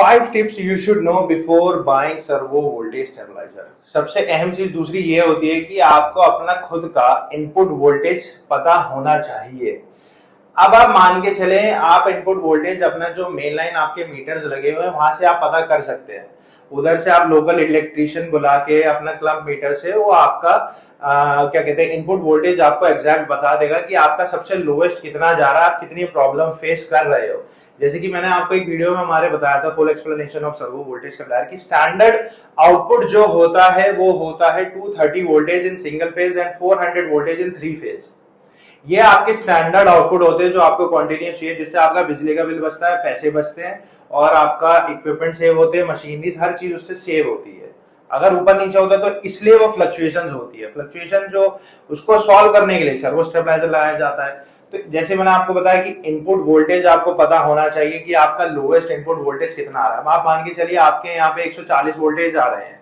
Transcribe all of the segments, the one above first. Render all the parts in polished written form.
5 tips you should know before buying servo voltage stabiliser. सबसे अहम चीज दूसरी ये होती है कि आपको अपना खुद का इनपुट वोल्टेज पता होना चाहिए। अब आप मान के चले आप इनपुट वोल्टेज अपना जो मेन लाइन आपके मीटर्स लगे हुए हैं वहां से आप पता कर सकते हैं। उधर से आप लोकल इलेक्ट्रीशियन बुला के अपना क्लब मीटर से वो आपका क्या कहते हैं इनपुट वोल्टेज आपको एग्जैक्ट बता देगा कि आपका सबसे लोएस्ट कितना जा रहा है, आप कितनी प्रॉब्लम फेस कर रहे हो। जैसे कि मैंने आपको एक वीडियो में हमारे बताया था full explanation of servo voltage stabiliser की स्टैंडर्ड आउटपुट जो होता है वो होता है 230 voltage in single phase and 400 voltage in 3 phase. ये आपके स्टैंडर्ड आउटपुट होते हैं जो आपको कॉन्टिन्यूस चाहिए, जिससे आपका बिजली का बिल बचता है, पैसे बचते हैं और आपका इक्विपमेंट सेव होते हैं, मशीनरी हर चीज उससे सेव होती है। अगर ऊपर नीचे होता है तो इसलिए वो फ्लक्चुएशंस होती है। फ्लक्चुएशन जो उसको सॉल्व करने के लिए सर्वो स्टेबलाइजर लगाया जाता है। तो जैसे मैंने आपको बताया कि इनपुट वोल्टेज आपको पता होना चाहिए कि आपका लोएस्ट इनपुट वोल्टेज कितना आ रहा है। आप मान के चलिए आपके यहाँ पे 140 वोल्टेज आ रहे हैं।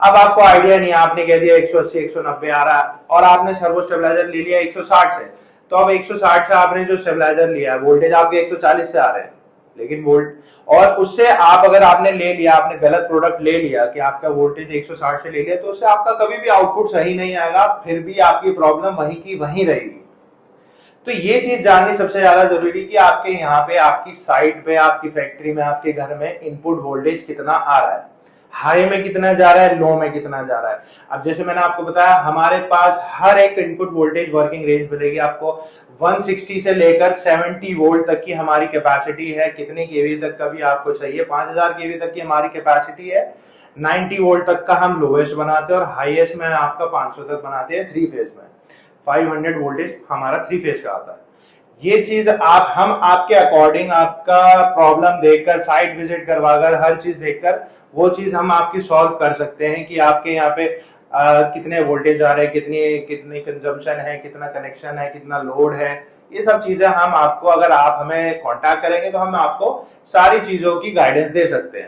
अब आपको आइडिया नहीं है, आपने कह दिया 180 190 आ रहा है और आपने सर्वो स्टेबलाइजर ले लिया 160 से। तो अब 160 से आपने जो स्टेबलाइजर लिया है वोल्टेज आपके 140 से आ रहे हैं, लेकिन वोल्ट और उससे आप अगर आपने ले लिया, आपने गलत प्रोडक्ट ले लिया कि आपका वोल्टेज 160 से ले लिया, तो उससे आपका कभी भी आउटपुट सही नहीं आएगा, फिर भी आपकी प्रॉब्लम वहीं की वहीं रहेगी। तो ये चीज जाननी सबसे ज्यादा जरूरी कि आपके यहाँ पे आपकी साइट पे आपकी फैक्ट्री में आपके घर में इनपुट वोल्टेज कितना आ रहा है, हाई में कितना जा रहा है, लो में कितना जा रहा है। अब जैसे मैंने आपको बताया हमारे पास हर एक इनपुट वोल्टेज वर्किंग रेंज मिलेगी आपको 160 से लेकर 70 वोल्ट तक की हमारी कैपेसिटी है। कितने केवी तक का भी आपको चाहिए, 5000 केवी तक की हमारी कैपेसिटी है। 90 वोल्ट तक का हम लोएस्ट बनाते हैं और हाईएस्ट में आपका 500 तक बनाते हैं 3 फेज में। 500 वोल्टेज हमारा 3 फेज का आता है। ये चीज आप हम आपके अकॉर्डिंग आपका प्रॉब्लम देखकर, साइट विजिट करवाकर, हर चीज देखकर वो चीज हम आपकी सॉल्व कर सकते हैं कि आपके यहाँ पे कितने वोल्टेज आ रहे हैं, कितनी कितनी कंजम्पशन है, कितना कनेक्शन है, कितना लोड है। ये सब चीजें हम आपको, अगर आप हमें कांटेक्ट करेंगे तो हम आपको सारी चीजों की गाइडेंस दे सकते हैं।